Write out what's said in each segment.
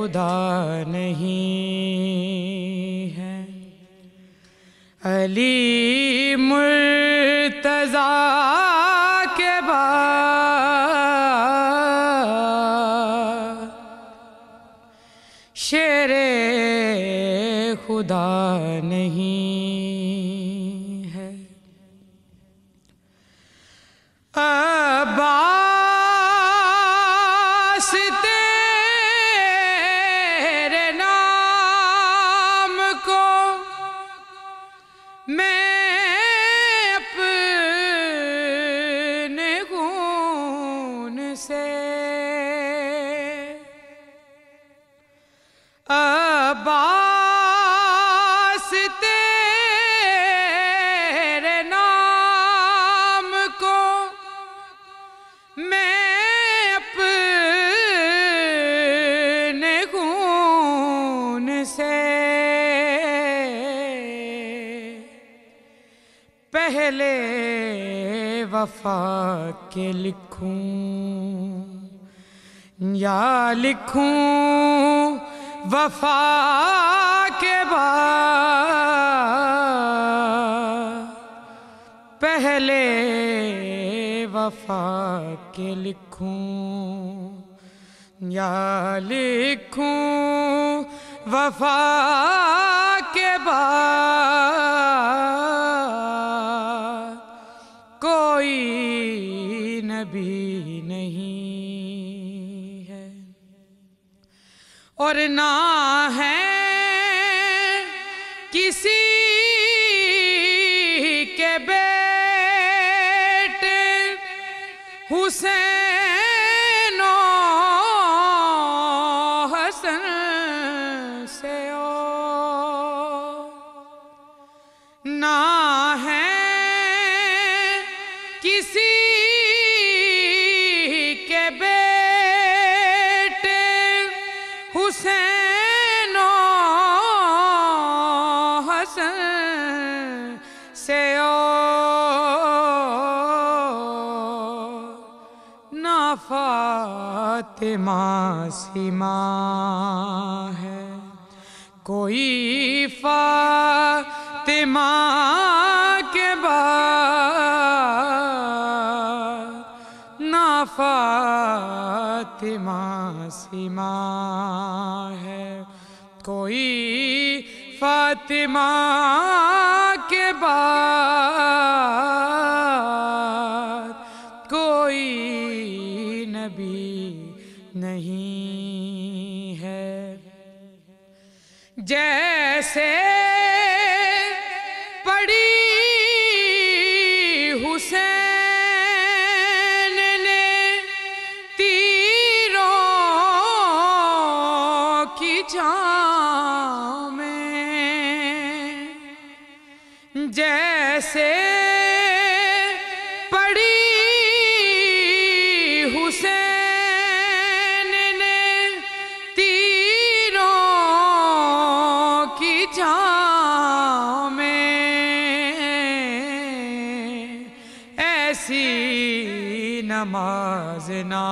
خدا نہیں ہے، علی مرتضیٰ کے بعد شیر خدا نہیں ہے۔ عباس تیرے نام کو میں اپنے خون سے عباس تیرے نام کو میں اپنے خون سے پہلے وفا کے لکھوں یا لکھوں وفا کے بعد، پہلے وفا کے لکھوں یا لکھوں وفا کے بعد، کوئی نبی نہیں ہے اور نہ ہے کسی کے بیٹے حسین و حسن سے اور، نہ ہے کسی کے بیٹے حسین و حسن سے اور، نہ فاطمہ سی ماں ہے کوئی فاطمہ کے بعد، نہ فاطمہ سی ماں ہے کوئی فاطمہ کے بعد، کوئی نبی نہیں ہے۔ جیسے پڑی حسین نے تیروں کی چھاؤں میں، جیسے پڑی حسین نے تیروں کی چھاؤں میں، ایسی نماز نہ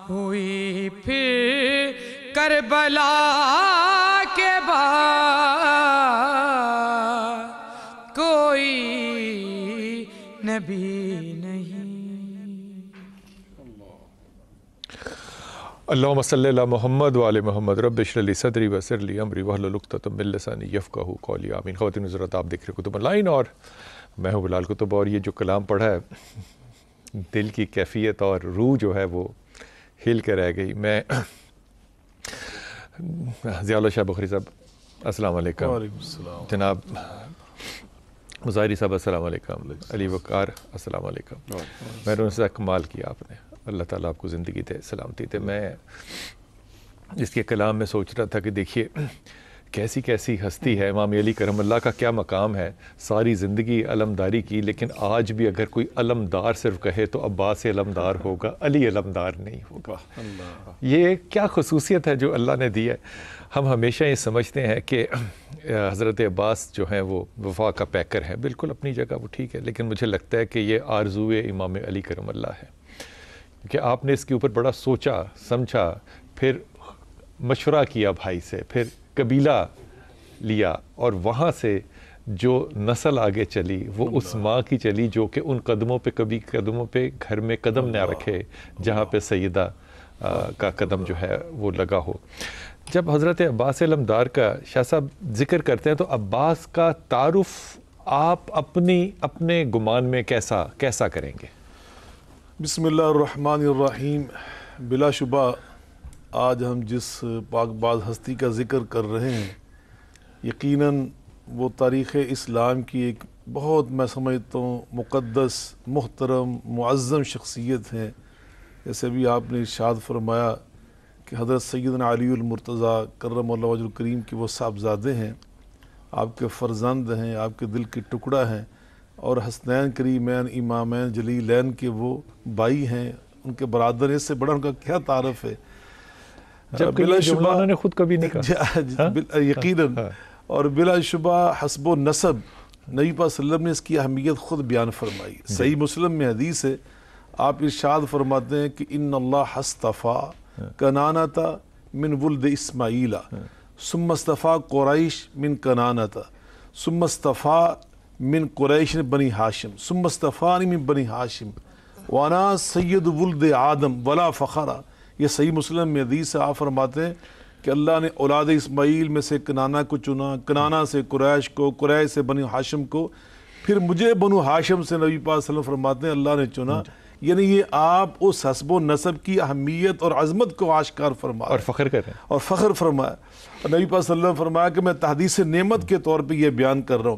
ہوئی پھر کربلا کے بعد، کوئی نبی نہیں۔ اللہم صلی اللہ محمد وعلی محمد رب اشرح لی صدری ویسر لی امری واحلل عقدۃ من لسانی یفقہوا قولی آمین۔ خواتین حضرات، آپ دیکھ رہے کتب آن لائن اور میں ہوں بلال کتب، اور یہ جو کلام پڑھا ہے دل کی کیفیت اور روح جو ہے وہ ہل کے رہ گئی۔ میں ضیاء اللہ شاہ بخاری صاحب السلام علیکم، وعلیکم السلام، جناب مظاہری صاحب السلام علیکم، علی وقار السلام علیکم۔ محرون سے کمال کیا آپ نے، اللہ تعالیٰ آپ کو زندگی دے، سلامتی دے۔ میں اس کے کلام میں سوچ رہا تھا کہ دیکھیے کیسی کیسی ہستی ہے، امام علی کرم اللہ کا کیا مقام ہے، ساری زندگی علمداری کی، لیکن آج بھی اگر کوئی علمدار صرف کہے تو عباس علمدار ہوگا، علی علمدار نہیں ہوگا۔ یہ کیا خصوصیت ہے جو اللہ نے دی ہے۔ ہم ہمیشہ یہ سمجھتے ہیں کہ حضرت عباس جو ہیں وہ وفا کا پیکر ہے، بالکل اپنی جگہ وہ ٹھیک ہے، لیکن مجھے لگتا ہے کہ یہ آرزوئے امام علی کرم اللہ ہے کہ آپ نے اس کے اوپر بڑا سوچا سمجھا، پھر مشورہ کیا بھائی سے، پھر قبیلہ لیا، اور وہاں سے جو نسل آگے چلی وہ اس ماں کی چلی جو کہ ان قدموں پہ کبھی قدموں پہ گھر میں قدم نہ رکھے جہاں پہ سیدہ کا قدم جو ہے وہ لگا ہو۔ جب حضرت عباس علمدار کا شاہ صاحب ذکر کرتے ہیں تو عباس کا تعارف آپ اپنے گمان میں کیسا کریں گے؟ بسم اللہ الرحمن الرحیم۔ بلا شبہ آج ہم جس پاک باز ہستی کا ذکر کر رہے ہیں یقیناً وہ تاریخ اسلام کی ایک بہت میں سمجھتا ہوں مقدس، محترم، معظم شخصیت ہے۔ جیسے بھی آپ نے ارشاد فرمایا کہ حضرت سیدنا علی المرتضیٰ کرم اللہ وجہ الکریم کے وہ صاحبزادے ہیں، آپ کے فرزند ہیں، آپ کے دل کے ٹکڑا ہیں، اور حسنین کریمین امامین جلیلین کے وہ بھائی ہیں، ان کے برادر ہیں، اس سے بڑا ان کا کیا تعارف ہے؟ جبکہ یہ جملہ انہوں نے خود کبھی نہیں کہا یقیناً، اور بلا شبہ حسب و نسب نبی پاک صلی اللہ علیہ وسلم نے اس کی اہمیت خود بیان فرمائی۔ صحیح مسلم میں حدیث ہے، آپ ارشاد فرماتے ہیں کہ ان اللہ اصطفیٰ کنانۃ من ولد اسماعیل ثم اصطفیٰ قریش من کنانۃ ثم اصطفیٰ من قریش بنی ہاشم ثم اصطفانی من بنی ہاشم وانا سید ولد آدم ولا فخرا۔ یہ صحیح مسلم میں حدیث ہے، آپ فرماتے ہیں کہ اللہ نے اولاد اسماعیل میں سے کنانہ کو چنا، کنانہ سے قریش کو، قریش سے بنی ہاشم کو، پھر مجھے بنو ہاشم سے نبی پاک صلی اللہ علیہ وسلم فرماتے ہیں اللہ نے چنا۔ یعنی یہ آپ اس حسب و نسب کی اہمیت اور عظمت کو آشکار فرمایا اور فخر کر رہے ہیں، اور فخر فرمایا۔ اور نبی پاک صلی اللہ علیہ وسلم فرمایا کہ میں تحدیث نعمت کے طور پہ یہ بیان کر رہا ہوں۔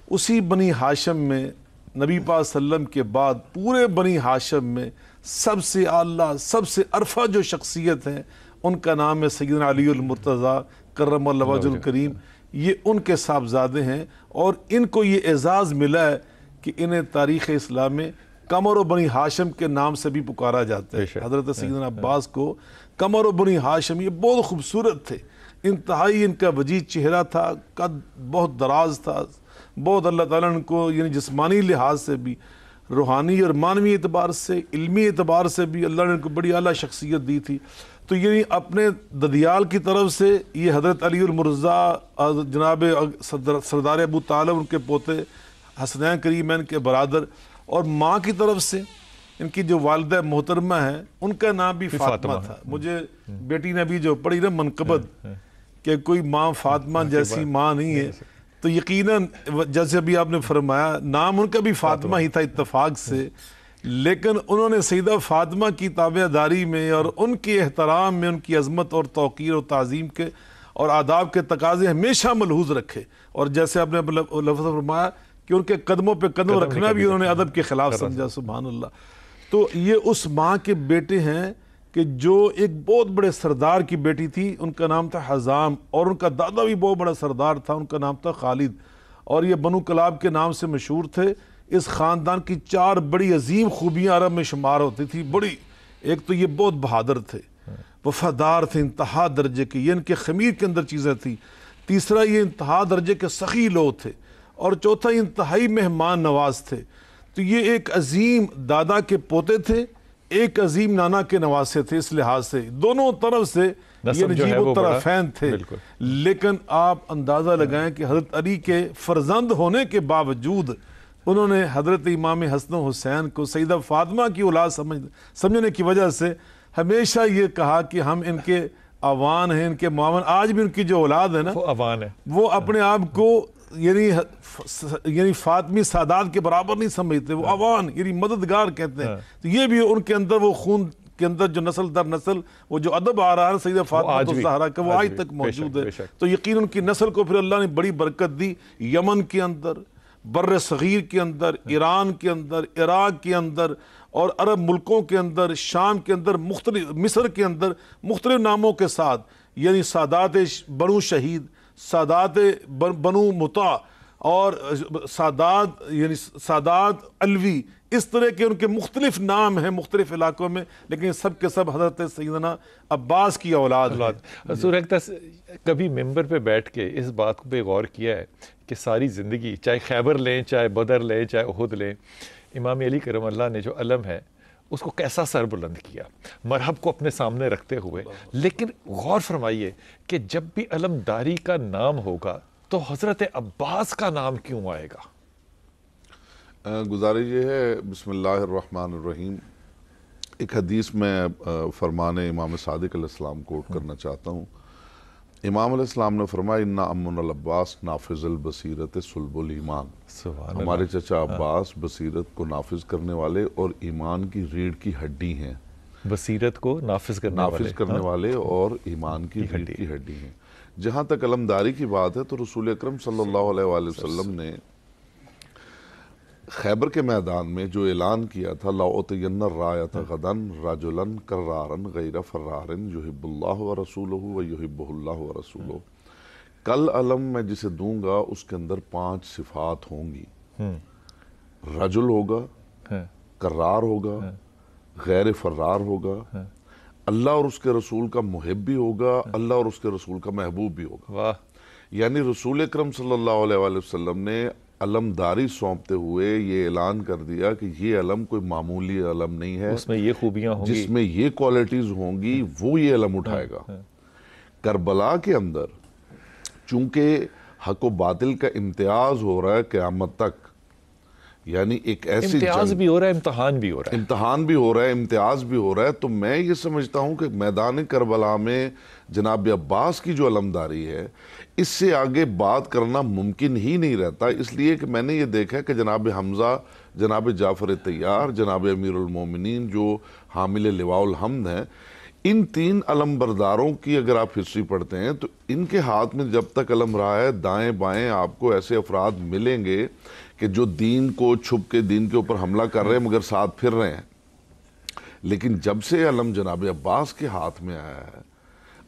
اسی بنی ہاشم میں نبی پاک صلی اللہ علیہ وسلم کے بعد پورے بنی ہاشم میں سب سے اعلیٰ، سب سے عرفہ جو شخصیت ہیں ان کا نام ہے سیدنا علی المرتضیٰ کرم اللہ وجہ الکریم۔ یہ ان کے صاحبزادے ہیں، اور ان کو یہ اعزاز ملا ہے کہ انہیں تاریخ اسلام میں قمر و بنی ہاشم کے نام سے بھی پکارا جاتا ہے۔ حضرت سیدنا عباس کو قمر و بنی ہاشم، یہ بہت خوبصورت تھے، انتہائی ان کا وجیز چہرہ تھا، قد بہت دراز تھا، بہت اللہ تعالیٰ نے ان کو یعنی جسمانی لحاظ سے بھی، روحانی اور معنوی اعتبار سے، علمی اعتبار سے بھی اللہ نے ان کو بڑی اعلیٰ شخصیت دی تھی۔ تو یعنی اپنے ددیال کی طرف سے یہ حضرت علی المرتضیٰ جناب سردار ابو طالب ان کے پوتے، حسنین کریمین کے برادر، اور ماں کی طرف سے ان کی جو والدہ محترمہ ہیں ان کا نام بھی فاطمہ تھا۔ مجھے بیٹی نے بھی جو پڑھی نا منقبت کہ کوئی ماں فاطمہ جیسی ماں نہیں ہے، تو یقیناً جیسے بھی آپ نے فرمایا نام ان کا بھی فاطمہ ہی تھا اتفاق سے، لیکن انہوں نے سیدہ فاطمہ کی تابع داری میں اور ان کے احترام میں ان کی عظمت اور توقیر اور تعظیم کے اور آداب کے تقاضے ہمیشہ ملحوظ رکھے، اور جیسے آپ نے لفظ فرمایا کہ ان کے قدموں پہ قدم رکھنا بھی انہوں نے ادب کے خلاف سمجھا، سبحان اللہ۔ تو یہ اس ماں کے بیٹے ہیں کہ جو ایک بہت بڑے سردار کی بیٹی تھی، ان کا نام تھا حزام، اور ان کا دادا بھی بہت بڑا سردار تھا، ان کا نام تھا خالد، اور یہ بنو کلاب کے نام سے مشہور تھے۔ اس خاندان کی 4 بڑی عظیم خوبیاں عرب میں شمار ہوتی تھی، بڑی، ایک تو یہ بہت بہادر تھے، وفادار تھے انتہا درجے کے، یہ ان کے خمیر کے اندر چیزیں تھیں۔ تیسرا یہ انتہا درجے کے سخی لوگ تھے، اور چوتھا انتہائی مہمان نواز تھے۔ تو یہ ایک عظیم دادا کے پوتے تھے، ایک عظیم نانا کے نواسے تھے، اس لحاظ سے دونوں طرف سے یہ نجیب الطرفین تھے۔ لیکن آپ اندازہ لگائیں کہ حضرت علی کے فرزند ہونے کے باوجود انہوں نے حضرت امام حسن و حسین کو سیدہ فاطمہ کی اولاد سمجھنے کی وجہ سے ہمیشہ یہ کہا کہ ہم ان کے اوان ہیں، ان کے معاون۔ آج بھی ان کی جو اولاد ہے نا وہ اوان ہے، وہ اپنے آپ کو یعنی فاطمی سادات کے برابر نہیں سمجھتے، وہ اوان یعنی مددگار کہتے ہیں۔ تو یہ بھی ان کے اندر وہ خون کے اندر جو نسل در نسل وہ جو ادب آ رہا ہے سیدہ فاطمہ الزہرا کا، وہ آج تک موجود ہے۔ تو یقین ان کی نسل کو پھر اللہ نے بڑی برکت دی، یمن کے اندر، بر صغیر کے اندر، ایران کے اندر، عراق کے اندر، اور عرب ملکوں کے اندر، شام کے اندر، مختلف مصر کے اندر مختلف ناموں کے ساتھ، یعنی سادات بنو شہید، سادات بنو مطاع، اور سادات یعنی سادات علوی، اس طرح کے ان کے مختلف نام ہیں مختلف علاقوں میں، لیکن سب کے سب حضرت سیدنا عباس کی اولاد ہیں۔ حضور کبھی ممبر پہ بیٹھ کے اس بات پہ غور کیا ہے کہ ساری زندگی چاہے خیبر لیں، چاہے بدر لیں، چاہے احد لیں، امام علی کرم اللہ نے جو علم ہے اس کو کیسا سر بلند کیا مرحب کو اپنے سامنے رکھتے ہوئے. لیکن غور فرمائیے کہ جب بھی علمداری کا نام ہوگا تو حضرت عباس کا نام کیوں آئے گا؟ گزارش یہ ہے، بسم اللہ الرحمن الرحیم، ایک حدیث میں فرمان امام صادق علیہ السلام کوٹ کرنا چاہتا ہوں. امام علیہ السلام نے فرمایا اِنَّ عَمُّنَا العباس نافذ البصیرت صلب الایمان. ہمارے چچا عباس بصیرت کو نافذ کرنے والے اور ایمان کی ریڑھ کی ہڈی ہیں. بصیرت کو نافذ کرنے والے اور ایمان کی ریڑھ کی ہڈی ہیں. جہاں تک علمداری کی بات ہے تو رسول اکرم صلی اللہ علیہ وآلہ وسلم نے خیبر کے میدان میں جو اعلان کیا تھا لَأُعْطِيَنَّ الرَّایَةَ غَدًا رَجُلًا كَرَّارًا غَیْرَ فَرَّارٍ يُحِبُّ اللَّهُ وَرَسُولُهُ وَيُحِبُّهُ اللَّهُ وَرَسُولُهُ. کل علم میں جسے دوں گا اس کے اندر 5 صفات ہوں گی. رجل ہوگا، کرار ہوگا، غیر فرار ہوگا، اللہ اور اس کے رسول کا محب بھی ہوگا، اللہ اور اس کے رسول کا محبوب بھی ہوگا. یعنی رسول اکرم صلی اللہ علیہ وآلہ وسلم نے علمداری سونپتے ہوئے یہ اعلان کر دیا کہ یہ علم کوئی معمولی علم نہیں ہے، اس میں یہ خوبیاں ہوں گی، جس میں یہ کوالٹیز ہوں گی، وہ یہ علم اٹھائے گا. کربلا کے اندر چونکہ حق و باطل کا امتیاز ہو رہا ہے قیامت تک، یعنی ایک ایسی امتیاز بھی ہو رہا ہے، امتحان بھی ہو رہا ہے، امتیاز بھی ہو رہا ہے. تو میں یہ سمجھتا ہوں کہ میدان کربلا میں جناب عباس کی جو علمداری ہے اس سے آگے بات کرنا ممکن ہی نہیں رہتا. اس لیے کہ میں نے یہ دیکھا کہ جناب حمزہ، جناب جعفر طیار، جناب امیر المومنین جو حامل لواء الحمد ہیں، ان 3 علم برداروں کی اگر آپ ہسٹری پڑھتے ہیں تو ان کے ہاتھ میں جب تک علم رہا ہے دائیں بائیں آپ کو ایسے افراد ملیں گے کہ جو دین کو چھپ کے دین کے اوپر حملہ کر رہے ہیں مگر ساتھ پھر رہے ہیں. لیکن جب سے علم جناب عباس کے ہاتھ میں آیا ہے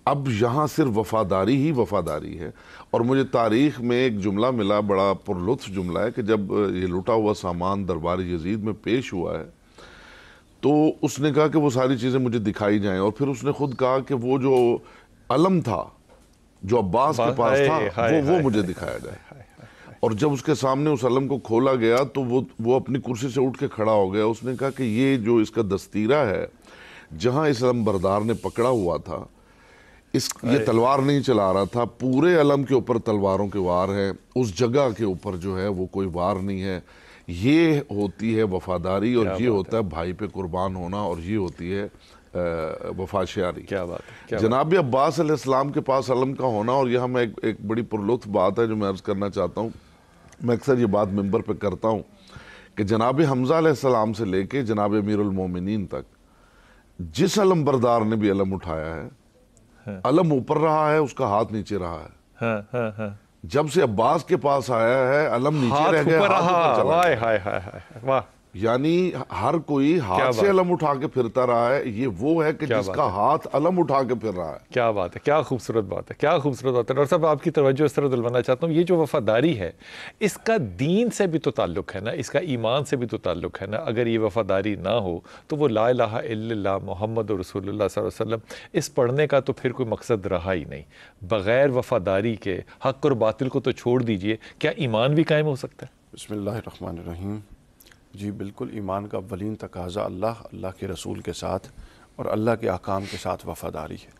اب یہاں صرف وفاداری ہی وفاداری ہے. اور مجھے تاریخ میں ایک جملہ ملا، بڑا پرلطف جملہ ہے، کہ جب یہ لوٹا ہوا سامان دربار یزید میں پیش ہوا ہے تو اس نے کہا کہ وہ ساری چیزیں مجھے دکھائی جائیں، اور پھر اس نے خود کہا کہ وہ جو علم تھا جو عباس کے پاس تھا وہ مجھے دکھایا جائے. اور جب اس کے سامنے اس علم کو کھولا گیا تو وہ اپنی کرسی سے اٹھ کے کھڑا ہو گیا. اس نے کہا کہ یہ جو اس کا دستیرہ ہے جہاں اس علم بردار نے پکڑا ہوا تھا، یہ تلوار نہیں چلا رہا تھا، پورے علم کے اوپر تلواروں کے وار ہیں، اس جگہ کے اوپر جو ہے وہ کوئی وار نہیں ہے. یہ ہوتی ہے وفاداری، اور یہ ہوتا ہے بھائی پہ قربان ہونا، اور یہ ہوتی ہے وفاشیاری. کیا بات ہے. جناب عباس علیہ السلام کے پاس علم کا ہونا، اور یہاں میں ایک بڑی پرلطف بات ہے جو میں عرض کرنا چاہتا ہوں. میں اکثر یہ بات ممبر پہ کرتا ہوں کہ جناب حمزہ علیہ السلام سے لے کے جناب امیر المومنین تک جس علم بردار نے بھی علم اٹھایا ہے، علم اوپر رہا ہے، اس کا ہاتھ نیچے رہا ہے. جب سے عباس کے پاس آیا ہے علم نیچے رہ گیا، ہاتھ اوپر چلا. یعنی ہر کوئی ہاتھ سے علم اٹھا کے پھرتا رہا ہے، یہ وہ ہے کہ جس کا ہاتھ علم اٹھا کے پھر رہا ہے. کیا بات ہے، کیا خوبصورت بات ہے، کیا خوبصورت بات ہے. ڈاکٹر صاحب آپ کی توجہ اس طرح دلوانا چاہتا ہوں، یہ جو وفاداری ہے اس کا دین سے بھی تو تعلق ہے نا، اس کا ایمان سے بھی تو تعلق ہے نا. اگر یہ وفاداری نہ ہو تو وہ لا الہ الا اللہ محمد رسول اللہ صلی اللہ علیہ وسلم اس پڑھنے کا تو پھر کوئی مقصد رہا ہی نہیں. بغیر وفاداری کے حق اور باطل کو تو چھوڑ دیجئے، کیا ایمان بھی قائم ہو سکتا ہے؟ بسم اللہ الرحمن الرحیم. جی بالکل، ایمان کا اولین تقاضا اللہ کے رسول کے ساتھ اور اللہ کے احکام کے ساتھ وفاداری ہے.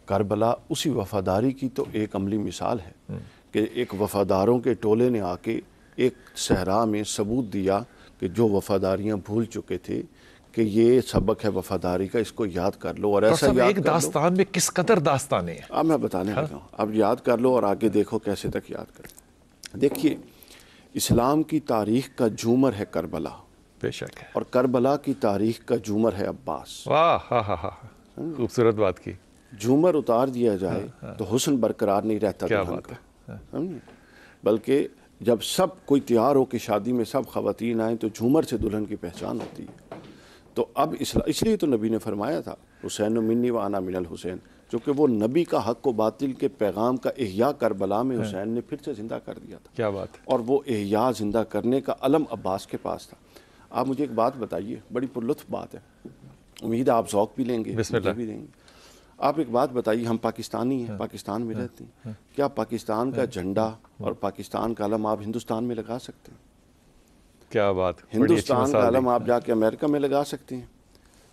کربلا اسی وفاداری کی تو ایک عملی مثال ہے کہ ایک وفاداروں کے ٹولے نے آ کے ایک صحرا میں ثبوت دیا کہ جو وفاداریاں بھول چکے تھے کہ یہ سبق ہے وفاداری کا، اس کو یاد کر لو. اور ایسا یاد ایک داستان میں کس قدر داستانیں ہیں، اب میں بتانے لگا ہوں. اب یاد کر لو اور آگے دیکھو کیسے تک یاد کرو. دیکھیے، اسلام کی تاریخ کا جھومر ہے کربلا، بے شک ہے، اور کربلا کی تاریخ کا جھومر ہے عباس. واہ ہاں ہاں ہاں، خوبصورت بات کی. جھومر اتار دیا جائے تو حسن برقرار نہیں رہتا دلہن کا، بلکہ جب سب کوئی تیار ہو کہ شادی میں سب خواتین آئیں تو جھومر سے دلہن کی پہچان ہوتی ہے. تو اب اس لیے تو نبی نے فرمایا تھا حسین منی و انا من الحسین، چونکہ وہ نبی کا حق و باطل کے پیغام کا احیاء کربلا میں حسین نے پھر سے زندہ کر دیا تھا. کیا بات ہے. اور وہ احیاء زندہ کرنے کا علم عباس کے پاس تھا. آپ مجھے ایک بات بتائیے، بڑی پرلطف بات ہے، امید ہے آپ ذوق بھی لیں گے، مجھے بھی دیں گے. آپ ایک بات بتائیے، ہم پاکستانی ہیں، پاکستان میں رہتے ہیں، کیا پاکستان کا جھنڈا اور پاکستان کا علم آپ ہندوستان میں لگا سکتے ہیں؟ کیا بات. ہندوستان کا علم آپ جا کے امریکہ میں لگا سکتے ہیں؟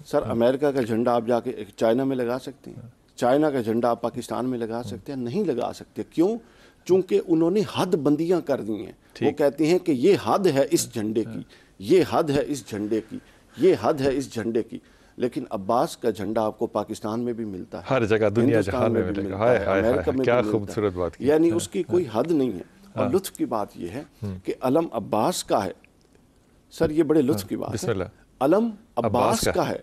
سر امریکہ کا جھنڈا آپ جا کے چائنا میں لگا سکتے ہیں؟ چائنا کا جھنڈا آپ پاکستان میں لگا سکتے ہیں؟ نہیں لگا سکتے. کیوں؟ چونکہ انہوں نے حد بندیاں کر دی ہیں. وہ کہتے ہیں کہ یہ حد ہے اس جھنڈے کی، یہ حد ہے اس جھنڈے کی، یہ حد ہے اس جھنڈے کی. لیکن عباس کا جھنڈا آپ کو پاکستان میں بھی ملتا ہے، ہر جگہ دنیا جہان میں بھی ملے گا. ملتا ہے، امریکہ میں کیا بھی ملتا ہے. خوبصورت بات کی. یعنی اس کی کوئی حد نہیں ہے. اور لطف کی بات یہ ہے کہ علم عباس کا ہے. سر یہ بڑے لطف کی بات ہے. علم عباس کا ہے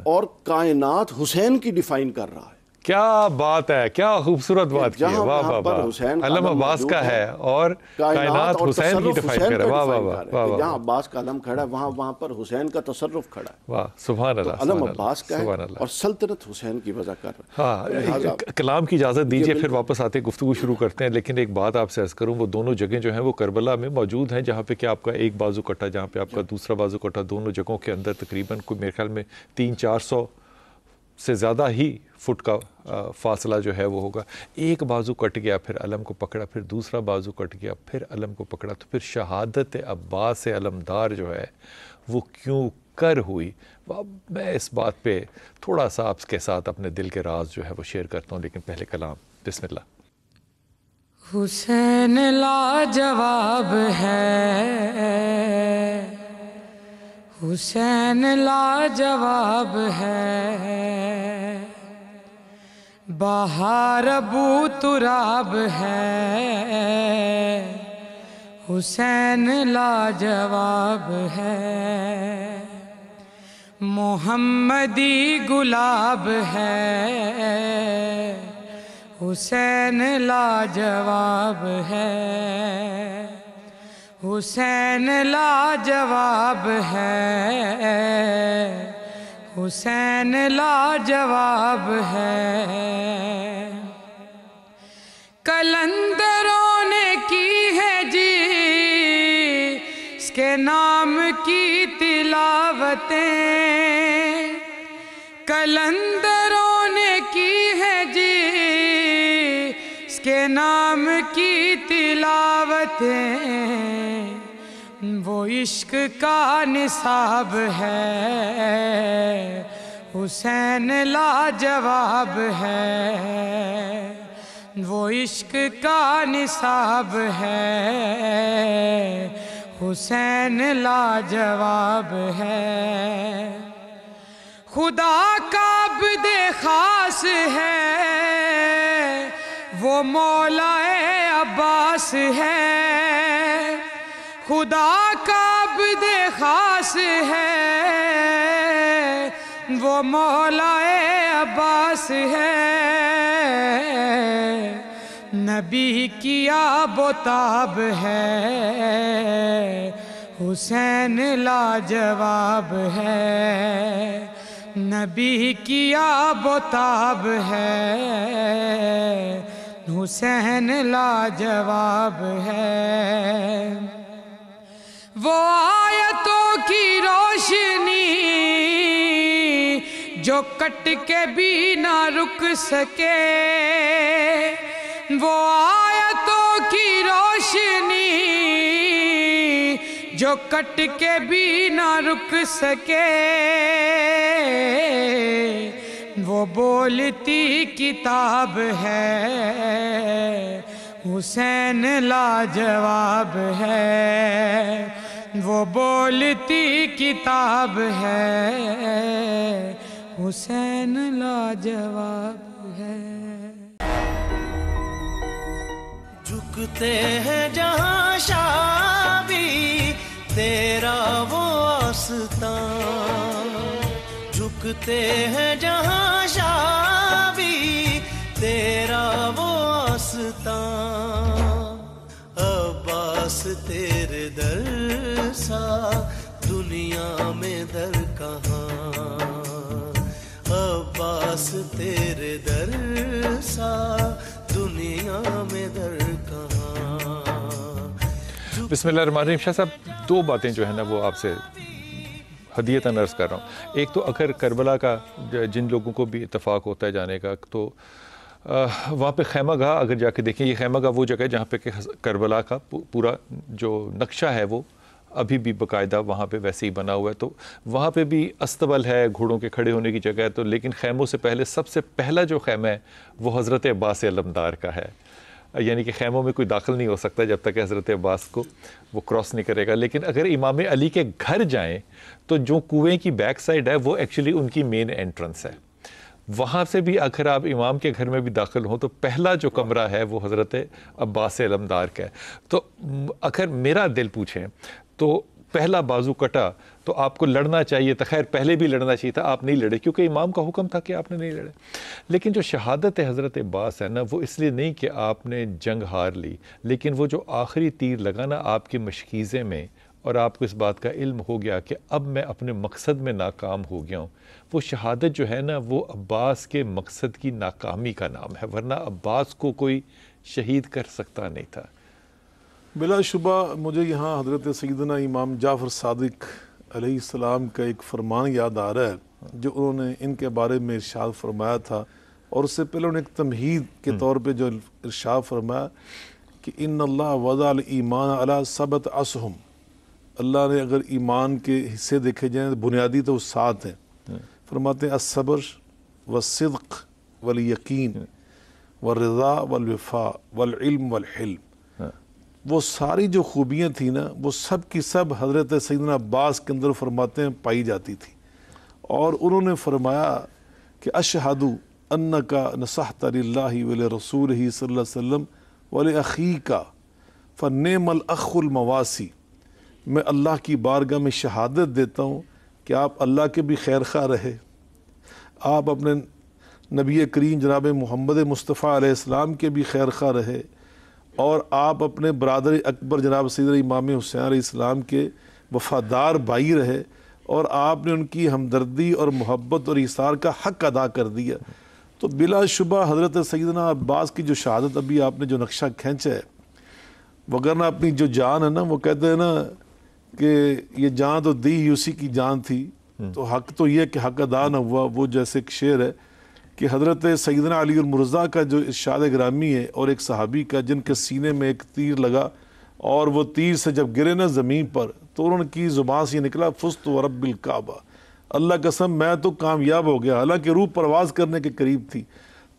اور کائنات حسین کی ڈیفائن کر رہا ہے. کیا بات ہے، کیا خوبصورت بات کی ہے. واہ واہ واہ. علم عباس کا ہے اور کائنات حسین کی ڈیفائن کر رہا ہے. واہ واہ واہ. جہاں عباس کا علم کھڑا ہے وہاں پر حسین کا تصرف کھڑا ہے. واہ سبحان اللہ. علم عباس کا ہے اور سلطنت حسین کی وجہ کر رہا ہے. ہاں کلام کی اجازت دیجیے، پھر واپس آتے گفتگو شروع کرتے ہیں. لیکن ایک بات آپ سے عرض کروں، وہ دونوں جگہیں جو ہیں وہ کربلا میں موجود ہیں، جہاں پہ کہ آپ کا ایک بازو کٹا، جہاں پہ آپ کا دوسرا بازو کٹا. دونوں جگہوں کے اندر تقریباً کوئی میرے خیال میں 300-400 سے زیادہ ہی فٹ کا فاصلہ جو ہے وہ ہوگا. ایک بازو کٹ گیا، پھر علم کو پکڑا، پھر دوسرا بازو کٹ گیا، پھر علم کو پکڑا. تو پھر شہادت عباس علمدار جو ہے وہ کیوں کر ہوئی. میں اس بات پہ تھوڑا سا آپ کے ساتھ اپنے دل کے راز جو ہے وہ شیئر کرتا ہوں، لیکن پہلے کلام. بسم اللہ. حسین لاجواب ہے، حسین لاجواب ہے، بہار ابو تراب ہے، حسین لاجواب ہے، محمدی گلاب ہے، حسین لاجواب ہے، حسین لاجواب ہے، حسین لاجواب ہے. کلندروں نے کی ہے جی اس کے نام کی تلاوتیں، کلندروں نے کی ہے جی اس کے نام کی تلاوتیں. وہ عشق کا نصاب ہے، حسین لاجواب ہے، وہ عشق کا نصاب ہے، حسین لاجواب ہے. خدا کا عبد خاص ہے، وہ مولا عباس ہے، خدا کا عبد خاص ہے، وہ مولا عباس ہے. نبی کی آب و تاب ہے، حسین لاجواب ہے، نبی کی آب و تاب ہے، حسین لاجواب ہے. وہ آیتوں کی روشنی جو کٹ کے بھی نہ رک سکے، وہ آیتوں کی روشنی جو کٹ کے بھی نہ رک سکے، وہ بولتی کتاب ہے، حسین لاجواب ہے، وہ بولتی کتاب ہے، حسین لاجواب ہے. جھکتے ہیں جہاں شاہ بھی تیرا وہ آستان، جھکتے ہیں جہاں شاہ بھی تیرا وہ آستان. عباس تیرے در سا دنیا میں در کہاں، عباس تیرے در سا دنیا میں در کہاں. بسم اللہ الرحمن الرحیم. شاہ صاحب دو باتیں جو ہے نا وہ آپ سے ہدیتاً عرض کر رہا ہوں. ایک تو اگر کربلا کا جن لوگوں کو بھی اتفاق ہوتا ہے جانے کا، تو وہاں پہ خیمہ گاہ اگر جا کے دیکھیں، یہ خیمہ گاہ وہ جگہ ہے جہاں پہ کہ کربلا کا پورا جو نقشہ ہے وہ ابھی بھی باقاعدہ وہاں پہ ویسے ہی بنا ہوا ہے. تو وہاں پہ بھی استبل ہے, گھوڑوں کے کھڑے ہونے کی جگہ ہے. تو لیکن خیموں سے پہلے سب سے پہلا جو خیمہ ہے وہ حضرت عباس علمدار کا ہے. یعنی کہ خیموں میں کوئی داخل نہیں ہو سکتا جب تک کہ حضرت عباس کو وہ کراس نہیں کرے گا. لیکن اگر امام علی کے گھر جائیں تو جو کنویں کی بیک سائڈ ہے وہ ایکچولی ان کی مین انٹرنس ہے. وہاں سے بھی اگر آپ امام کے گھر میں بھی داخل ہوں تو پہلا جو کمرہ ہے وہ حضرت عباس علمدار کا ہے. تو اگر میرا دل پوچھیں تو پہلا بازو کٹا تو آپ کو لڑنا چاہیے تھا. خیر پہلے بھی لڑنا چاہیے تھا, آپ نہیں لڑے کیونکہ امام کا حکم تھا کہ آپ نے نہیں لڑے. لیکن جو شہادت حضرت عباس ہے نا, وہ اس لیے نہیں کہ آپ نے جنگ ہار لی, لیکن وہ جو آخری تیر لگا نا آپ کی مشکیزے میں, اور آپ کو اس بات کا علم ہو گیا کہ اب میں اپنے مقصد میں ناکام ہو گیا ہوں. وہ شہادت جو ہے نا وہ عباس کے مقصد کی ناکامی کا نام ہے, ورنہ عباس کو کوئی شہید کر سکتا نہیں تھا. بلا شبہ مجھے یہاں حضرت سیدنا امام جعفر صادق علیہ السلام کا ایک فرمان یاد آ رہا ہے جو انہوں نے ان کے بارے میں ارشاد فرمایا تھا, اور اس سے پہلے انہوں نے ایک تمہید کے طور پہ جو ارشاد فرمایا کہ ان اللہ وضع الایمان علی سبت اسہم. اللہ نے اگر ایمان کے حصے دیکھے جائیں بنیادی تو 7 ہیں. فرماتے ہیں الصبر والصدق والیقین والرضا والوفاء والعلم والحلم. وہ ساری جو خوبیاں تھیں نا وہ سب کی سب حضرت سیدنا عباس کے اندر فرماتے ہیں پائی جاتی تھی. اور انہوں نے فرمایا کہ اشہدو انکا نصحت للہ ولرسولہ صلی اللہ علیہ وسلم ولأخیکا فنعم الاخ المواسی. میں اللہ کی بارگاہ میں شہادت دیتا ہوں کہ آپ اللہ کے بھی خیر خواہ رہے, آپ اپنے نبی کریم جناب محمد مصطفیٰ علیہ السلام کے بھی خیر خواہ رہے, اور آپ اپنے برادر اکبر جناب سیدنا امام حسین علیہ السلام کے وفادار بھائی رہے, اور آپ نے ان کی ہمدردی اور محبت اور ایثار کا حق ادا کر دیا. تو بلا شبہ حضرت سیدنا عباس کی جو شہادت ابھی آپ نے جو نقشہ کھینچا ہے, وگرنہ اپنی جو جان ہے نا, وہ کہتے ہیں نا کہ یہ جان تو دی اسی کی جان تھی, تو حق تو یہ کہ حق ادا نہ ہوا. وہ جیسے ایک شعر ہے کہ حضرت سیدنا علی المرضیٰ کا جو ارشاد گرامی ہے اور ایک صحابی کا جن کے سینے میں ایک تیر لگا, اور وہ تیر سے جب گرے نا زمین پر تو ان کی زبان سے یہ نکلا فزت ورب الکعبہ, اللہ قسم میں تو کامیاب ہو گیا, حالانکہ روح پرواز کرنے کے قریب تھی.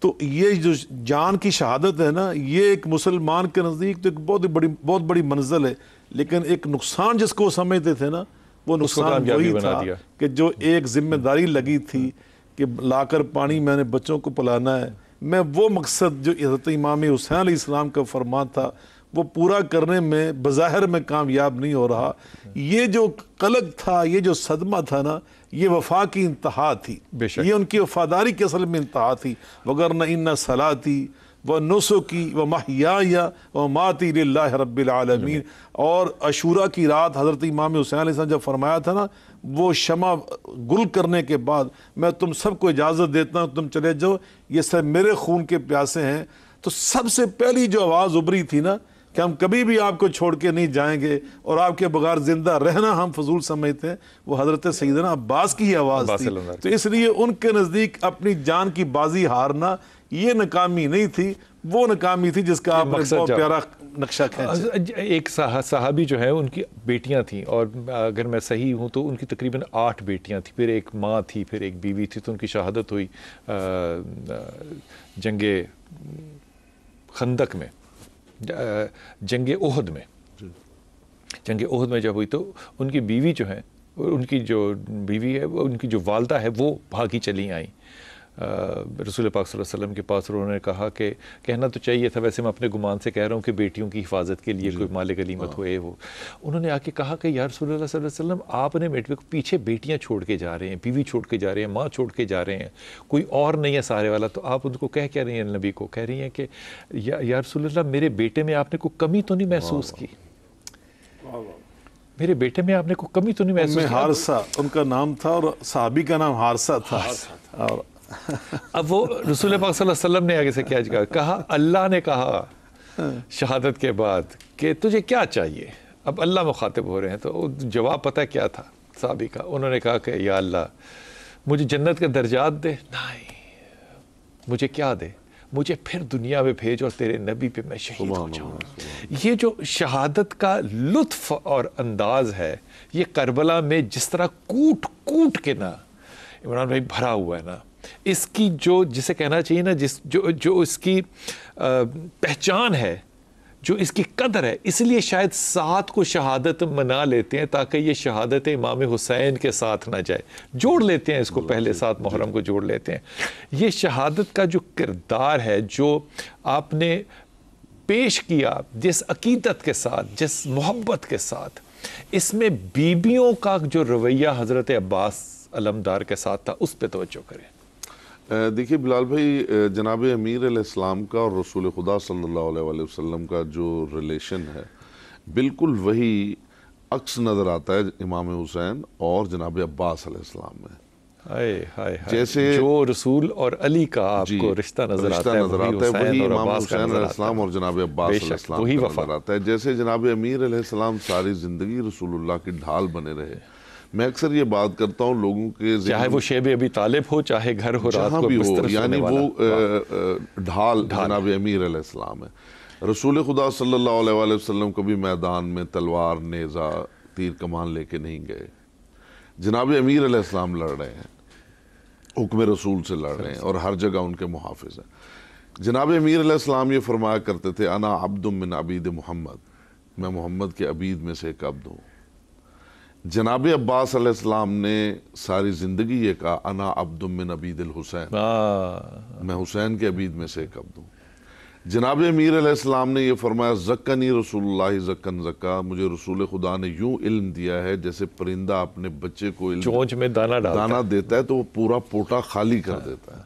تو یہ جو جان کی شہادت ہے نا, یہ ایک مسلمان کے نزدیک تو ایک بہت بڑی منزل ہے, لیکن ایک نقصان جس کو سمجھتے تھے نا وہ نقصان وہی تھا کہ جو ایک ذمہ داری لگی تھی کہ لا کر پانی میں نے بچوں کو پلانا ہے, میں وہ مقصد جو حضرت امام حسین علیہ السلام کا فرمان تھا وہ پورا کرنے میں بظاہر میں کامیاب نہیں ہو رہا. یہ جو قلق تھا, یہ جو صدمہ تھا نا, یہ وفا کی انتہا تھی, یہ ان کی وفاداری کی اصل میں انتہا تھی. وگرنہ ان صلاتی و نسکی و محیای و ماتی للہ رب العالمین. اور عاشوراء کی رات حضرت امام حسین علیہ السلام جب فرمایا تھا نا, وہ شمع گل کرنے کے بعد میں تم سب کو اجازت دیتا ہوں تم چلے جاؤ, یہ سب میرے خون کے پیاسے ہیں. تو سب سے پہلی جو آواز ابری تھی نا کہ ہم کبھی بھی آپ کو چھوڑ کے نہیں جائیں گے اور آپ کے بغیر زندہ رہنا ہم فضول سمجھتے ہیں, وہ حضرت سیدنا عباس کی ہی آواز تھی. تو اس لیے ان کے نزدیک اپنی جان کی بازی ہارنا یہ ناکامی نہیں تھی, وہ ناکامی تھی جس کا آپ نے بہت پیارا نقشہ کھینچا. ایک صحابی جو ہے ان کی بیٹیاں تھیں, اور اگر میں صحیح ہوں تو ان کی تقریباً 8 بیٹیاں تھیں, پھر ایک ماں تھی, پھر ایک بیوی تھی. تو ان کی شہادت ہوئی جنگ خندق میں, جنگ احد میں. جنگ احد میں جب ہوئی تو ان کی بیوی جو ہے, ان کی جو بیوی ہے, ان کی جو والدہ ہے وہ بھاگی چلی آئیں رسول پاک صلی اللہ علیہ وسلم کے پاس. اور انہوں نے کہا کہ کہنا تو چاہیے تھا, ویسے میں اپنے گمان سے کہہ رہا ہوں کہ بیٹیوں کی حفاظت کے لیے کوئی مال غنیمت ہوئے وہ. انہوں نے آ کے کہا کہ یا رسول اللہ صلی اللہ علیہ وسلم, آپ نے میرے پیچھے بیٹیاں چھوڑ کے جا رہے ہیں, بیوی چھوڑ کے جا رہے ہیں, ماں چھوڑ کے جا رہے ہیں, کوئی اور نہیں ہے سارے والا, تو آپ ان کو کہہ رہی ہیں, نبی کو کہہ رہی ہیں کہ یا رسول اللہ میرے بیٹے میں آپ نے کوئی کمی تو نہیں محسوس کی, میرے بیٹے میں آپ نے کوئی کمی تو نہیں محسوس کی. حارثہ ان کا نام تھا اور صحابی کا نام حارثہ تھا. اور اب وہ رسول پاک صلی اللہ علیہ وسلم نے آگے سے کیا کہا, اللہ نے کہا شہادت کے بعد کہ تجھے کیا چاہیے. اب اللہ مخاطب ہو رہے ہیں, تو جواب پتہ کیا تھا صحابی کا؟ انہوں نے کہا کہ یا اللہ مجھے جنت کے درجات دے. نہیں, مجھے کیا دے؟ مجھے پھر دنیا میں بھیج اور تیرے نبی پہ میں شہید ہو جاؤں. یہ جو شہادت کا لطف اور انداز ہے یہ کربلا میں جس طرح کوٹ کوٹ کے نا عمران بھائی بھرا ہوا ہے نا, اس کی جو جسے کہنا چاہیے نا جو اس کی پہچان ہے, جو اس کی قدر ہے, اس لیے شاید 7 کو شہادت منا لیتے ہیں تاکہ یہ شہادت امام حسین کے ساتھ نہ جائے, جوڑ لیتے ہیں اس کو, پہلے 7 محرم کو جوڑ لیتے ہیں. یہ شہادت کا جو کردار ہے جو آپ نے پیش کیا جس عقیدت کے ساتھ, جس محبت کے ساتھ, اس میں بیبیوں کا جو رویہ حضرت عباس علمدار کے ساتھ تھا اس پہ توجہ کریں. دیکھیے بلال بھائی, جناب امیر علیہ السلام کا اور رسول خدا صلی اللہ علیہ وسلم کا جو ریلیشن ہے بالکل وہی عکس نظر آتا ہے امام حسین اور جناب عباس علیہ السلام میں. جیسے جو رسول اور علی کا آپ کو رشتہ نظر آتا ہے وہی امام حسین علیہ السلام اور جناب عباس علیہ السلام کا نظر آتا ہے. جیسے جناب امیر علیہ السلام ساری زندگی رسول اللہ کی ڈھال بنے رہے. میں اکثر یہ بات کرتا ہوں لوگوں کے, چاہے وہ شیب ابی طالب ہو, چاہے گھر ہو, جہاں بھی ہو, یعنی وہ ڈھال جناب امیر علیہ السلام ہے. رسول خدا صلی اللہ علیہ وسلم کبھی میدان میں تلوار, نیزہ, تیر کمان لے کے نہیں گئے. جناب امیر علیہ السلام لڑ رہے ہیں, حکم رسول سے لڑ رہے ہیں اور ہر جگہ ان کے محافظ ہیں. جناب امیر علیہ السلام یہ فرمایا کرتے تھے, انا عبد من عبید محمد, میں محمد کے عبید میں سے ایک عبد ہوں. جناب عباس علیہ السلام نے ساری زندگی یہ کہا, انا عبد من عبید الحسین, میں حسین کے عبید میں سے ایک عبد ہوں. جناب امیر علیہ السلام نے یہ فرمایا, زکانی رسول اللہ زکن زکا, مجھے رسول خدا نے یوں علم دیا ہے جیسے پرندہ اپنے بچے کو چونچ میں دانہ دیتا ہے تو وہ پورا پوٹا خالی کر دیتا ہے.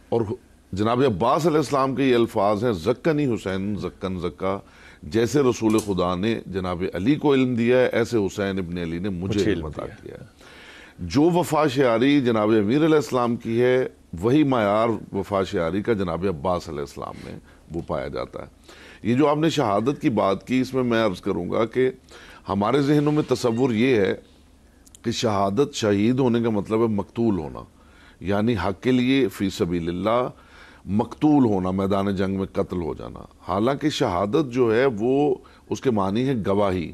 اور جناب عباس علیہ السلام کے یہ الفاظ ہیں, زکانی حسین زکن زکا, جیسے رسول خدا نے جناب علی کو علم دیا ہے ایسے حسین ابن علی نے مجھے علم عطا کیا ہے. جو وفا شعاری جناب امیر علیہ السلام کی ہے وہی معیار وفا شعاری کا جناب عباس علیہ السلام میں وہ پایا جاتا ہے. یہ جو آپ نے شہادت کی بات کی, اس میں میں عرض کروں گا کہ ہمارے ذہنوں میں تصور یہ ہے کہ شہادت, شہید ہونے کا مطلب ہے مقتول ہونا, یعنی حق کے لیے فی سبیل اللہ مقتول ہونا, میدان جنگ میں قتل ہو جانا. حالانکہ شہادت جو ہے وہ اس کے معنی ہے گواہی.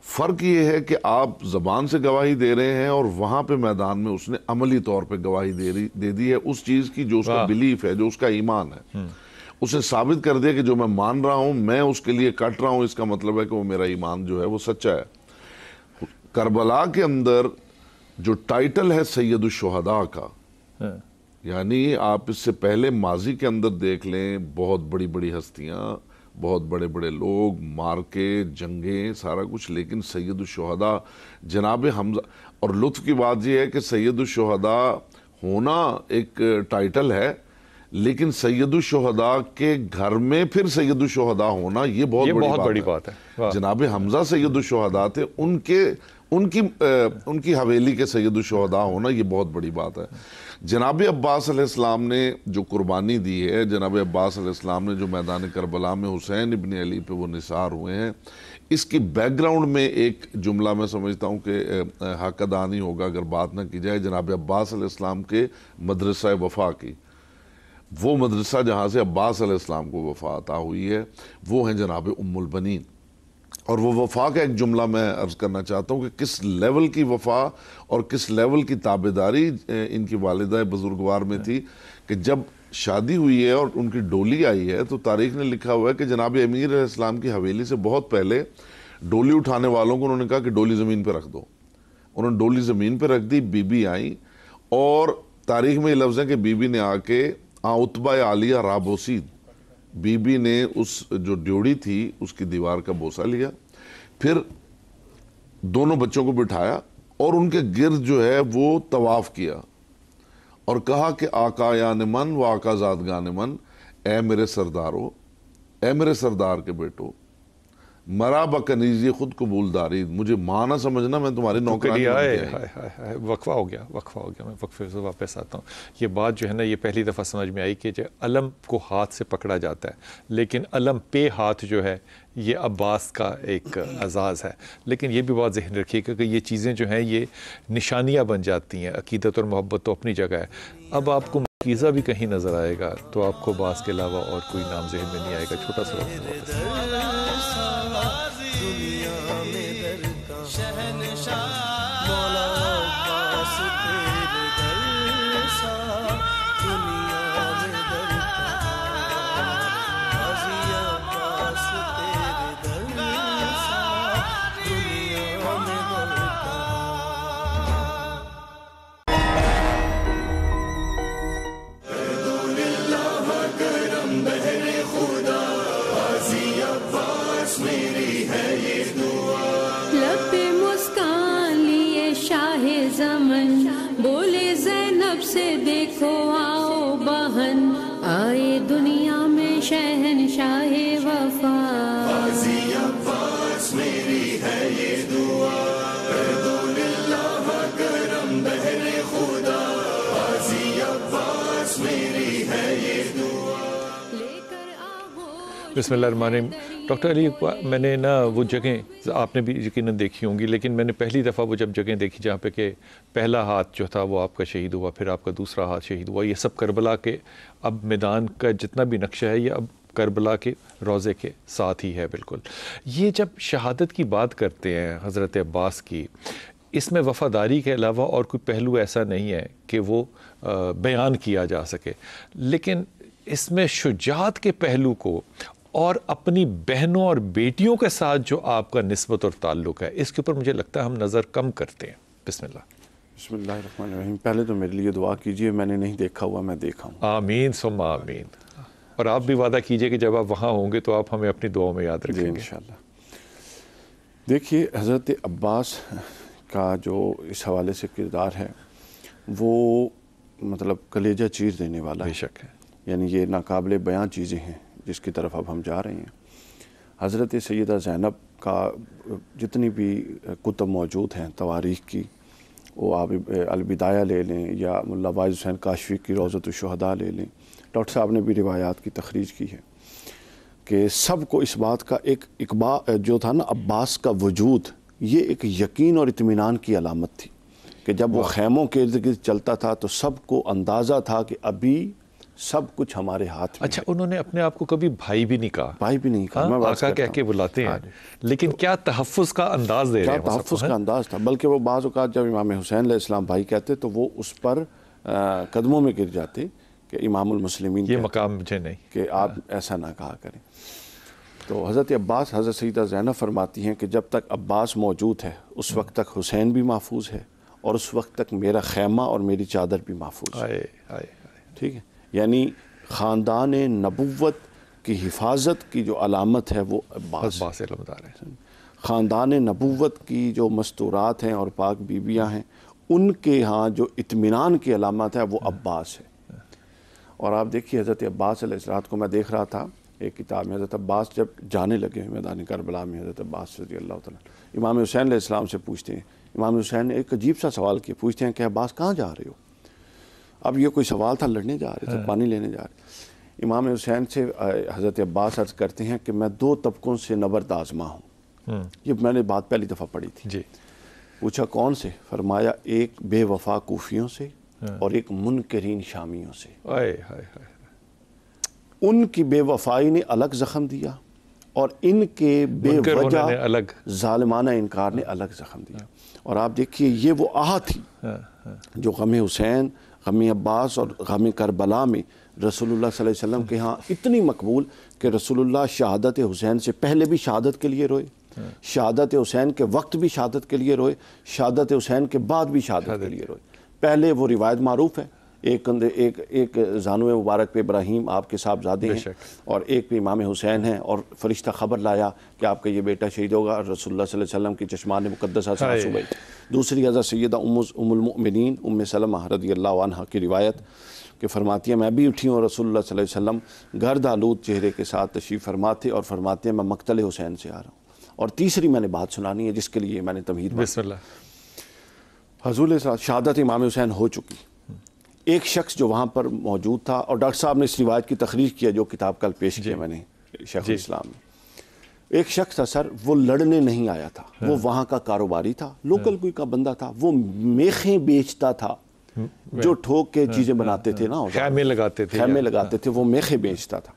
فرق یہ ہے کہ آپ زبان سے گواہی دے رہے ہیں اور وہاں پہ میدان میں اس نے عملی طور پہ گواہی دے دی ہے اس چیز کی جو اس کا بلیف ہے, جو اس کا ایمان ہے. اس نے ثابت کر دیا کہ جو میں مان رہا ہوں, میں اس کے لیے کٹ رہا ہوں, اس کا مطلب ہے کہ وہ میرا ایمان جو ہے وہ سچا ہے. کربلا کے اندر جو ٹائٹل ہے سید الشہداء کا, یعنی آپ اس سے پہلے ماضی کے اندر دیکھ لیں, بہت بڑی بڑی ہستیاں, بہت بڑے بڑے لوگ, مارکے, جنگیں, سارا کچھ, لیکن سید الشہداء جناب حمزہ. اور لطف کی بات یہ ہے کہ سید الشہداء ہونا ایک ٹائٹل ہے, لیکن سید الشہداء کے گھر میں پھر سید الشہداء ہونا یہ بہت بڑی بات ہے. جناب حمزہ سید الشہداء تھے, ان کی حویلی کے سید الشہداء ہونا یہ بہت بڑی بات ہے. جناب عباس علیہ السلام نے جو قربانی دی ہے, جناب عباس علیہ السلام نے جو میدان کربلا میں حسین ابن علی پہ وہ نثار ہوئے ہیں, اس کی بیک گراؤنڈ میں ایک جملہ میں سمجھتا ہوں کہ حق ادا نہیں ہوگا اگر بات نہ کی جائے جناب عباس علیہ السلام کے مدرسہ وفا کی. وہ مدرسہ جہاں سے عباس علیہ السلام کو وفا عطا ہوئی ہے وہ ہیں جناب ام البنین. اور وہ وفا کا ایک جملہ میں عرض کرنا چاہتا ہوں کہ کس لیول کی وفا اور کس لیول کی تابعداری ان کی والدہ بزرگوار میں تھی کہ جب شادی ہوئی ہے اور ان کی ڈولی آئی ہے تو تاریخ نے لکھا ہوا ہے کہ جناب امیر علیہ السلام کی حویلی سے بہت پہلے ڈولی اٹھانے والوں کو انہوں نے کہا کہ ڈولی زمین پہ رکھ دو. انہوں نے ڈولی زمین پہ رکھ دی, بی بی آئیں اور تاریخ میں یہ لفظ ہے کہ بی بی نے آ کے عتبہ عالیہ رابوسید, بی بی نے اس جو ڈیوڑی تھی اس کی دیوار کا بوسہ لیا, پھر دونوں بچوں کو بٹھایا اور ان کے گرد جو ہے وہ طواف کیا اور کہا کہ آقا یان من و آقا زادگان من, اے میرے سردارو, اے میرے سردار کے بیٹو, مرا بکنیزی خود قبول داری, مجھے ماں نہ سمجھنا, میں تمہاری نوکرانی وقفہ ہو گیا میں وقفے سے واپس آتا ہوں. یہ بات جو ہے نا یہ پہلی دفعہ سمجھ میں آئی کہ جو علم کو ہاتھ سے پکڑا جاتا ہے لیکن علم پہ ہاتھ جو ہے یہ عباس کا ایک اعزاز ہے. لیکن یہ بھی بات ذہن رکھیے کہ یہ چیزیں جو ہیں یہ نشانیاں بن جاتی ہیں. عقیدت اور محبت تو اپنی جگہ ہے. اب آپ کو پاکیزہ بھی کہیں نظر آئے گا تو آپ کو عباس کے علاوہ اور کوئی نام ذہن میں نہیں آئے گا. چھوٹا سا وقت دنیا میں در کا شہنشاہ مولا عباس تیرے در سا دنیا میں در کا غازی عباس تیرے در سا دنیا میں در کا. لب پہ مسکان لیے شاہ زمن بولے زینب سے دیکھو آؤ بہن آئے دنیا میں شہنشاہ وفا. بسم اللہ الرحمن الرحیم. ڈاکٹر علی میں نے نا وہ جگہیں آپ نے بھی یقیناً دیکھی ہوں گی، لیکن میں نے پہلی دفعہ وہ جب جگہیں دیکھی جہاں پہ کہ پہلا ہاتھ جو تھا وہ آپ کا شہید ہوا، پھر آپ کا دوسرا ہاتھ شہید ہوا، یہ سب کربلا کے اب میدان کا جتنا بھی نقشہ ہے یہ اب کربلا کے روضے کے ساتھ ہی ہے بالکل. یہ جب شہادت کی بات کرتے ہیں حضرت عباس کی، اس میں وفاداری کے علاوہ اور کوئی پہلو ایسا نہیں ہے کہ وہ بیان کیا جا سکے، لیکن اس میں شجاعت کے پہلو کو اور اپنی بہنوں اور بیٹیوں کے ساتھ جو آپ کا نسبت اور تعلق ہے اس کے اوپر مجھے لگتا ہے ہم نظر کم کرتے ہیں. بسم اللہ. بسم اللہ الرحمن الرحیم. پہلے تو میرے لیے دعا کیجئے، میں نے نہیں دیکھا ہوا، میں دیکھا ہوں. آمین ثم آمین. اور آپ بھی وعدہ کیجئے کہ جب آپ وہاں ہوں گے تو آپ ہمیں اپنی دعاؤں میں یاد رکھیں گے انشاءاللہ. دیکھیے حضرت عباس کا جو اس حوالے سے کردار ہے وہ مطلب کلیجہ چیر دینے والا بے ہے. شک ہے. یعنی یہ ناقابل بیان چیزیں ہیں جس کی طرف اب ہم جا رہے ہیں. حضرت سیدہ زینب کا جتنی بھی کتب موجود ہیں تواریخ کی، وہ آپ البدایہ لے لیں یا ملا واعظ حسین کاشفی کی روضۃ الشہداء لے لیں، ڈاکٹر صاحب نے بھی روایات کی تخریج کی ہے کہ سب کو اس بات کا ایک جو تھا نا عباس کا وجود، یہ ایک یقین اور اطمینان کی علامت تھی کہ جب وہ خیموں کے ارد گرد چلتا تھا تو سب کو اندازہ تھا کہ ابھی سب کچھ ہمارے ہاتھ میں. اچھا، انہوں نے اپنے آپ کو کبھی بھائی بھی نہیں کہا، بھائی بھی نہیں کہا، میں آقا کہہ کے بلاتے ہیں، لیکن کیا تحفظ کا انداز دے رہے ہیں، کیا تحفظ کا انداز تھا. بلکہ وہ بعض اوقات جب امام حسین علیہ السلام بھائی کہتے تو وہ اس پر قدموں میں گر جاتے کہ امام المسلمین یہ مقام مجھے نہیں کہ آپ ایسا نہ کہا کریں. تو حضرت عباس، حضرت سیدہ زینب فرماتی ہیں کہ جب تک عباس موجود ہے اس وقت تک حسین بھی محفوظ ہے اور اس وقت تک میرا خیمہ اور میری چادر بھی محفوظ ہے. ٹھیک ہے، یعنی خاندان نبوت کی حفاظت کی جو علامت ہے وہ عباس علمدار ہے. خاندان نبوت کی جو مستورات ہیں اور پاک بیویاں ہیں ان کے ہاں جو اطمینان کی علامت ہے وہ عباس ہے. اور آپ دیکھیے حضرت عباس علیہ السلام کو میں دیکھ رہا تھا ایک کتاب میں، حضرت عباس جب جانے لگے میدان کربلا میں، حضرت عباس رضی اللہ تعالیٰ امام حسین علیہ السلام سے پوچھتے ہیں، امام حسین نے ایک عجیب سا سوال کیا، پوچھتے ہیں کہ عباس کہاں جا رہے ہو؟ اب یہ کوئی سوال تھا، لڑنے جا رہے تھے، پانی لینے جا رہے. امام حسین سے حضرت عباس عرض کرتے ہیں کہ میں 2 طبقوں سے نبرد آزما ہوں. یہ میں نے بات پہلی دفعہ پڑھی تھی. جی. پوچھا کون سے؟ فرمایا ایک بے وفا کوفیوں سے اور ایک منکرین شامیوں سے. ان کی بے وفائی نے الگ زخم دیا اور ان کے بے وجہ الگ ظالمانہ انکار نے الگ زخم دیا. اور آپ دیکھیے یہ وہ آہ تھی جو غم حسین، غم عباس اور غم کربلا میں رسول اللہ صلی اللہ علیہ وسلم کے ہاں اتنی مقبول کہ رسول اللہ شہادت حسین سے پہلے بھی شہادت کے لیے روئے، شہادت حسین کے وقت بھی شہادت کے لیے روئے، شہادت حسین کے بعد بھی شہادت کے لیے روئے. پہلے وہ روایت معروف ہے، ایک زانو مبارک پہ ابراہیم آپ کے صاحبزادے ہیں اور ایک پہ امام حسین ہیں، اور فرشتہ خبر لایا کہ آپ کا یہ بیٹا شہید ہوگا، رسول اللہ صلی اللہ علیہ وسلم کی چشمان مقدسہ سے آنسو بہے. دوسری حضرت سیدہ ام المؤمنین ام سلمہ رضی اللہ عنہ کی روایت کہ فرماتی ہیں میں بھی اٹھی ہوں، رسول اللہ صلی اللہ علیہ وسلم گرد آلود چہرے کے ساتھ تشریف فرماتے اور فرماتے ہیں میں مقتل حسین سے آ رہا ہوں. اور تیسری میں نے بات سنانی ہے جس کے لیے میں نے تمہید بسم اللہ. حضور شہادت امام حسین ہو چکی. ایک شخص جو وہاں پر موجود تھا، اور ڈاکٹر صاحب نے اس روایت کی تخریج کیا جو کتاب کل پیش کیا میں نے شیخ الاسلام میں. ایک شخص تھا سر، وہ لڑنے نہیں آیا تھا، وہ وہاں کا کاروباری تھا، لوکل کوئی کا بندہ تھا، وہ میخیں بیچتا تھا جو ٹھوک کے چیزیں بناتے تھے نا، خیمے لگاتے تھے، خیمے لگاتے تھے، وہ میخیں بیچتا تھا.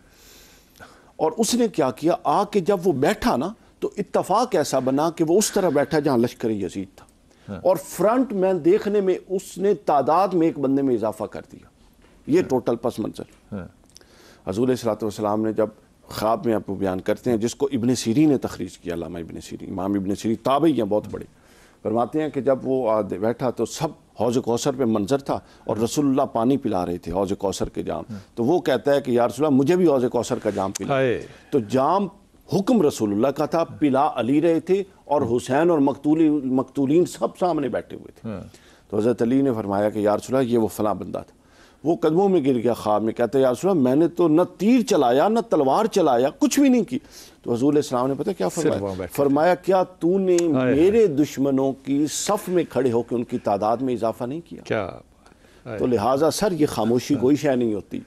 اور اس نے کیا کیا، آ کے جب وہ بیٹھا نا تو اتفاق ایسا بنا کہ وہ اس طرح بیٹھا جہاں لشکر یزید تھا، اور فرنٹ میں دیکھنے میں اس نے تعداد میں ایک بندے میں اضافہ کر دیا. یہ ٹوٹل پس منظر. حضور علیہ الصلوۃ والسلام نے جب خواب میں آپ کو بیان کرتے ہیں، جس کو ابن سیرین نے تخریج کیا، علامہ ابن سیرین، امام ابن سیرین تابعی ہیں بہت بڑے، فرماتے ہیں کہ جب وہ بیٹھا تو سب حوض کوثر پہ منظر تھا اور رسول اللہ پانی پلا رہے تھے حوض کوثر کے جام. تو وہ کہتا ہے کہ یا رسول اللہ مجھے بھی حوض کوثر کا جام پلا. تو جام حکم رسول اللہ کا تھا، پلا علی رہے تھے، اور حسین اور مقتولین سب سامنے بیٹھے ہوئے تھے. تو حضرت علی نے فرمایا کہ یا رسول اللہ یہ وہ فلاں بندہ تھا. وہ قدموں میں گر گیا خواب میں، کہتا ہے یا رسول اللہ میں نے تو نہ تیر چلایا نہ تلوار چلایا، کچھ بھی نہیں کی. تو حضور علیہ السلام نے پتہ کیا فرمایا؟ فرمایا کیا تو نے میرے دشمنوں کی صف میں کھڑے ہو کے ان کی تعداد میں اضافہ نہیں کیا؟ کیا تو لہٰذا سر یہ خاموشی کوئی شے نہیں ہوتی،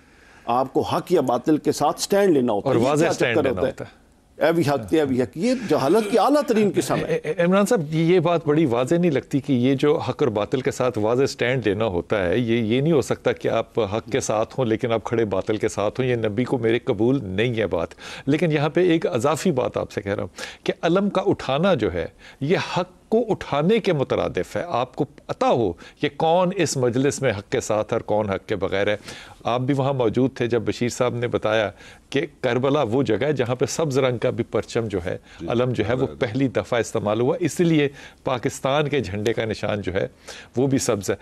آپ کو حق یا باطل کے ساتھ سٹینڈ لینا ہوتا ہے، اور واضح سٹینڈ لینا ہوتا ہے. اے بھی حق تے اے بھی حق، یہ جہالت کی اعلیٰ ترین قسم ہے. عمران صاحب یہ بات بڑی واضح نہیں لگتی کہ یہ جو حق اور باطل کے ساتھ واضح سٹینڈ لینا ہوتا ہے، یہ نہیں ہو سکتا کہ آپ حق کے ساتھ ہوں لیکن آپ کھڑے باطل کے ساتھ ہوں. یہ نبی کو میرے قبول نہیں ہے بات. لیکن یہاں پہ ایک اضافی بات آپ سے کہہ رہا ہوں کہ علم کا اٹھانا جو ہے یہ حق کو اٹھانے کے مترادف ہے. آپ کو پتہ ہو کہ کون اس مجلس میں حق کے ساتھ اور کون حق کے بغیر ہے. آپ بھی وہاں موجود تھے جب بشیر صاحب نے بتایا کہ کربلا وہ جگہ ہے جہاں پہ سبز رنگ کا بھی پرچم جو ہے، علم جو ہے وہ پہلی دفعہ استعمال ہوا، اس لیے پاکستان کے جھنڈے کا نشان جو ہے وہ بھی سبز ہے.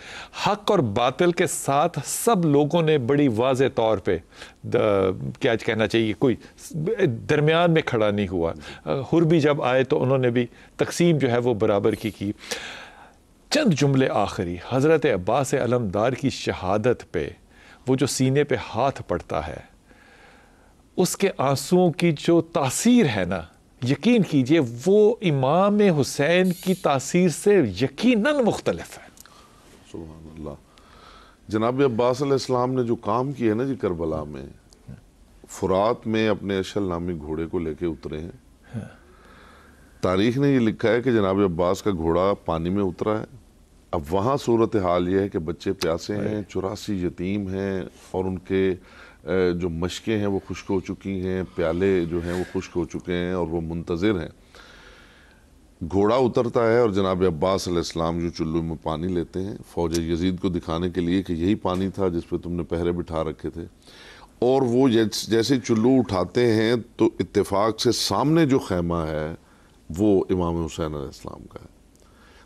حق اور باطل کے ساتھ سب لوگوں نے بڑی واضح طور پہ کیا کہنا چاہیے، کوئی درمیان میں کھڑا نہیں ہوا. حر بھی جب آئے تو انہوں نے بھی تقسیم جو ہے وہ برابر کی. چند جملے آخری، حضرت عباس علمدار کی شہادت پہ وہ جو سینے پہ ہاتھ پڑتا ہے، اس کے آنسوؤں کی جو تاثیر ہے نا، یقین کیجئے وہ امام حسین کی تاثیر سے یقیناً مختلف ہے. سبحان اللہ. جناب عباس علیہ السلام نے جو کام کیا ہے نا جی کربلا میں، فرات میں اپنے اشل نامی گھوڑے کو لے کے اترے ہیں. تاریخ نے یہ لکھا ہے کہ جناب عباس کا گھوڑا پانی میں اترا ہے. اب وہاں صورتحال یہ ہے کہ بچے پیاسے ہیں، 84 یتیم ہیں، اور ان کے جو مشقیں ہیں وہ خشک ہو چکی ہیں، پیالے جو ہیں وہ خشک ہو چکے ہیں، اور وہ منتظر ہیں. گھوڑا اترتا ہے اور جناب عباس علیہ السلام جو چلو میں پانی لیتے ہیں فوج یزید کو دکھانے کے لیے کہ یہی پانی تھا جس پہ تم نے پہرے بٹھا رکھے تھے. اور وہ جیسے چلو اٹھاتے ہیں تو اتفاق سے سامنے جو خیمہ ہے وہ امام حسین علیہ السلام کا ہے.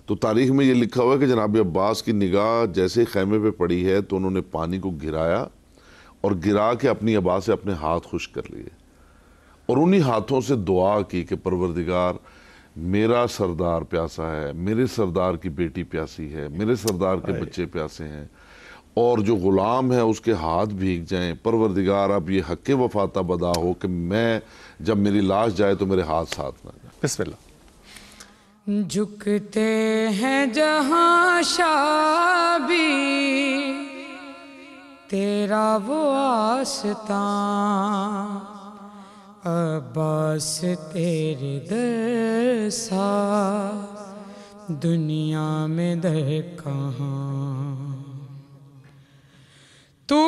تو تاریخ میں یہ لکھا ہوا ہے کہ جناب عباس کی نگاہ جیسے خیمے پہ پڑی ہے تو انہوں نے پانی کو گرایا اور گرا کے اپنی عبا سے اپنے ہاتھ خشک کر لیے، اور انہی ہاتھوں سے دعا کی کہ پروردگار میرا سردار پیاسا ہے، میرے سردار کی بیٹی پیاسی ہے، میرے سردار کے بچے پیاسے ہیں، اور جو غلام ہے اس کے ہاتھ بھیگ جائیں. پروردگار اب یہ حق وفاتہ بدا ہو کہ میں جب میری لاش جائے تو میرے ہاتھ ساتھ نہ جائے. بسم اللہ. جھکتے ہیں جہاں شاہ بھی تیرا وہ آستان، عباس تیرے در سا دنیا میں در کہاں. تو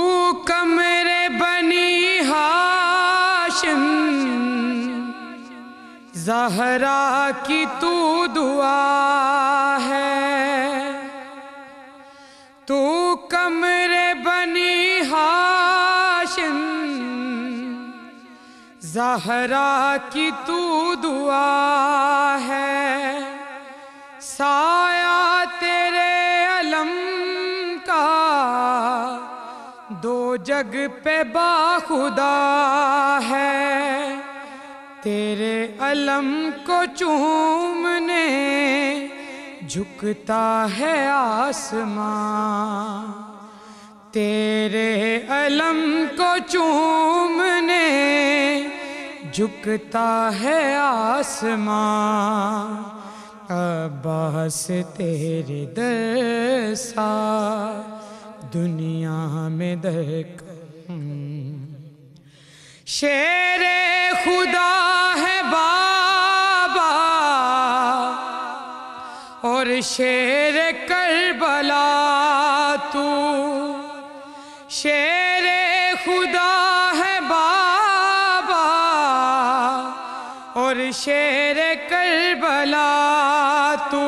کمر بنی ہاشم زہرا کی تو دعا ہے، تو کمر بنی ہاشم زہرا کی تو دعا ہے. سایہ تیرے علم کا دو جگ پہ باخدا ہے، تیرے علم کو چومنے جھکتا ہے آسمان، تیرے علم کو چومنے جھکتا ہے آسمان. عباس تیرے در سا دنیا میں در شیر خدا ہے بابا اور شیر کربلا تو شیر خدا ہے بابا، اور شیر کربلا تو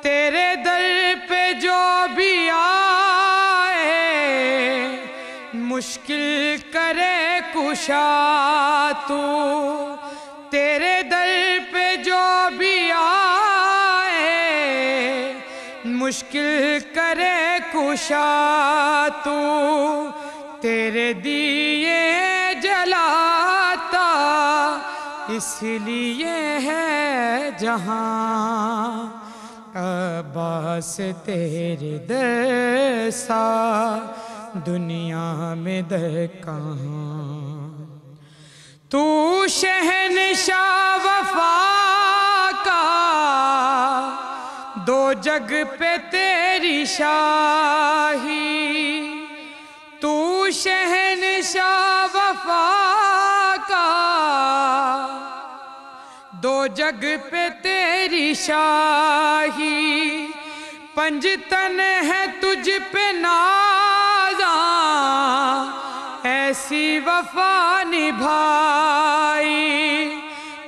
تیرے در پہ جو بھی آئے مشکل کرے کشا تو، تیرے در پہ جو بھی آئے مشکل کرے کشا تو، تیرے دیے جلاتا اس لیے ہے جہاں، عباس تیرے در سا دنیا میں در کہاں، تو شہنشاہ وفا کا دو جگ پہ تیری شاہی، تو شہنشاہ وفا کا دو جگ پہ تیری شاہی، پنجتن ہے تجھ پہ نازاں ایسی وفا نبھائی،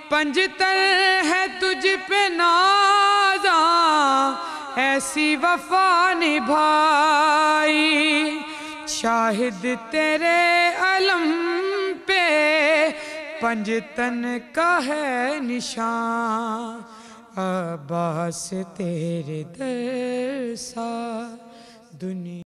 پنجتن ہے تجھ پہ نازاں ایسی وفا نبھائی، شاہد تیرے علم پہ پنجتن کا ہے نشان، عباس تیرے در سا دنیا